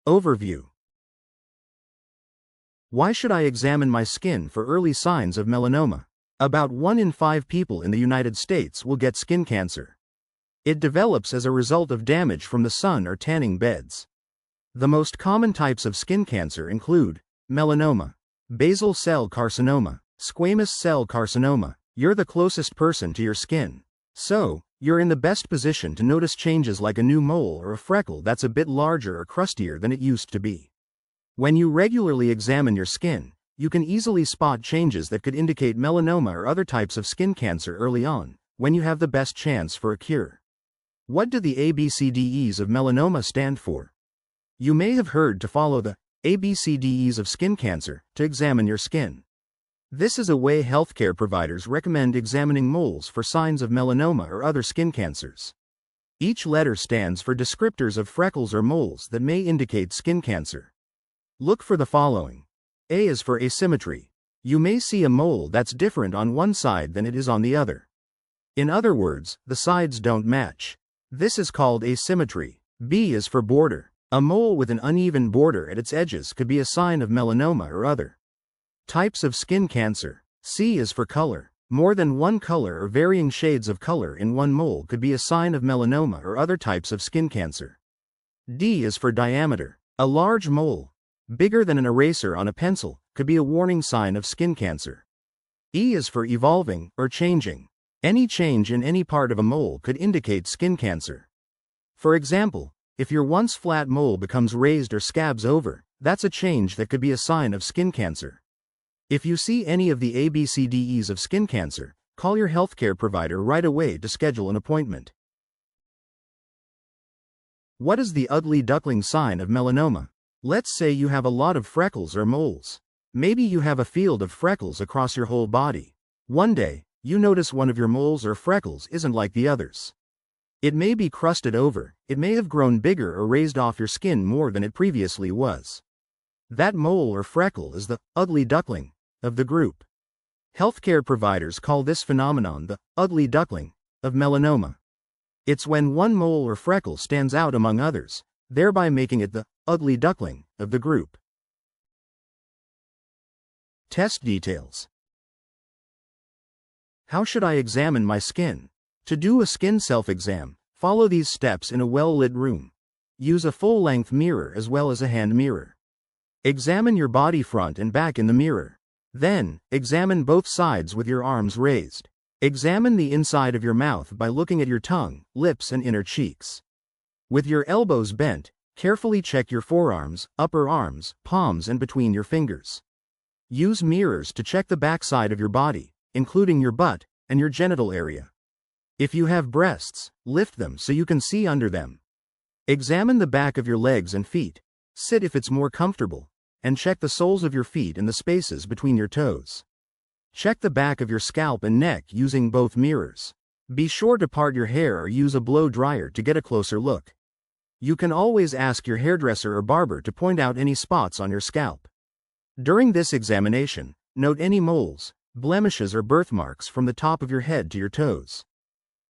Overview. Why should I examine my skin for early signs of melanoma? About 1 in 5 people in the United States will get skin cancer. It develops as a result of damage from the sun or tanning beds. The most common types of skin cancer include melanoma, basal cell carcinoma, squamous cell carcinoma. You're the closest person to your skin, so you're in the best position to notice changes like a new mole or a freckle that's a bit larger or crustier than it used to be. When you regularly examine your skin, you can easily spot changes that could indicate melanoma or other types of skin cancer early on, when you have the best chance for a cure. What do the ABCDEs of melanoma stand for? You may have heard to follow the ABCDEs of skin cancer to examine your skin. This is a way healthcare providers recommend examining moles for signs of melanoma or other skin cancers. Each letter stands for descriptors of freckles or moles that may indicate skin cancer. Look for the following. A is for asymmetry. You may see a mole that's different on one side than it is on the other. In other words, the sides don't match. This is called asymmetry. B is for border. A mole with an uneven border at its edges could be a sign of melanoma or other types of skin cancer. C is for color. More than one color or varying shades of color in one mole could be a sign of melanoma or other types of skin cancer. D is for diameter. A large mole, bigger than an eraser on a pencil, could be a warning sign of skin cancer. E is for evolving or changing. Any change in any part of a mole could indicate skin cancer. For example, if your once flat mole becomes raised or scabs over, that's a change that could be a sign of skin cancer. If you see any of the ABCDEs of skin cancer, call your healthcare provider right away to schedule an appointment. What is the ugly duckling sign of melanoma? Let's say you have a lot of freckles or moles. Maybe you have a field of freckles across your whole body. One day, you notice one of your moles or freckles isn't like the others. It may be crusted over, it may have grown bigger or raised off your skin more than it previously was. That mole or freckle is the ugly duckling of the group. Healthcare providers call this phenomenon the ugly duckling of melanoma. It's when one mole or freckle stands out among others, thereby making it the ugly duckling of the group. Test details. How should I examine my skin? To do a skin self-exam, follow these steps in a well-lit room. Use a full-length mirror as well as a hand mirror. Examine your body front and back in the mirror. Then, examine both sides with your arms raised. Examine the inside of your mouth by looking at your tongue, lips and inner cheeks. With your elbows bent, carefully check your forearms, upper arms, palms and between your fingers. Use mirrors to check the backside of your body, including your butt and your genital area. If you have breasts, lift them so you can see under them. Examine the back of your legs and feet. Sit if it's more comfortable, and check the soles of your feet and the spaces between your toes. Check the back of your scalp and neck using both mirrors. Be sure to part your hair or use a blow dryer to get a closer look. You can always ask your hairdresser or barber to point out any spots on your scalp. During this examination, note any moles, blemishes or birthmarks from the top of your head to your toes.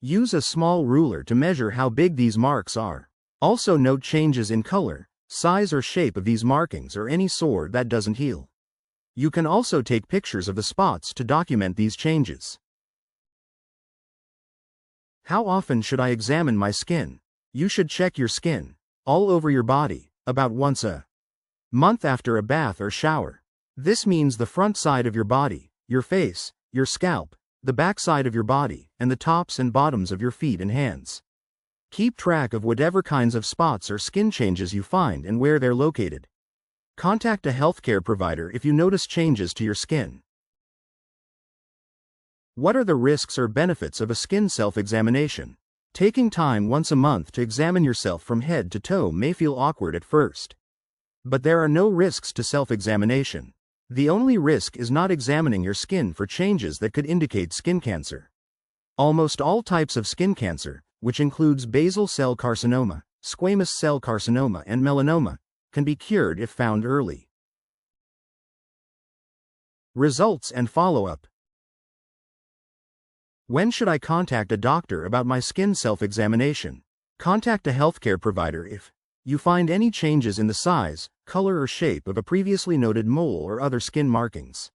Use a small ruler to measure how big these marks are. Also note changes in color, size or shape of these markings or any sore that doesn't heal. You can also take pictures of the spots to document these changes. How often should I examine my skin? You should check your skin, all over your body, about once a month after a bath or shower. This means the front side of your body, your face, your scalp, the back side of your body, and the tops and bottoms of your feet and hands. Keep track of whatever kinds of spots or skin changes you find and where they're located. Contact a healthcare provider if you notice changes to your skin. What are the risks or benefits of a skin self-examination? Taking time once a month to examine yourself from head to toe may feel awkward at first. But there are no risks to self-examination. The only risk is not examining your skin for changes that could indicate skin cancer. Almost all types of skin cancer, which includes basal cell carcinoma, squamous cell carcinoma and melanoma, can be cured if found early. Results and follow-up. When should I contact a doctor about my skin self-examination? Contact a healthcare provider if You find any changes in the size, color or shape of a previously noted mole or other skin markings.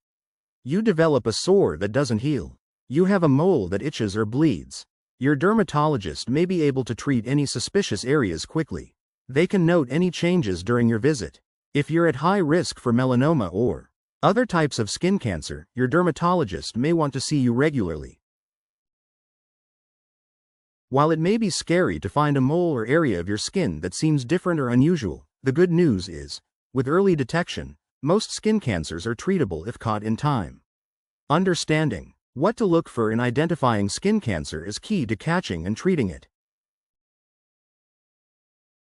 You develop a sore that doesn't heal. You have a mole that itches or bleeds. Your dermatologist may be able to treat any suspicious areas quickly. They can note any changes during your visit. If you're at high risk for melanoma or other types of skin cancer, your dermatologist may want to see you regularly. While it may be scary to find a mole or area of your skin that seems different or unusual, the good news is, with early detection, most skin cancers are treatable if caught in time. Understanding what to look for in identifying skin cancer is key to catching and treating it.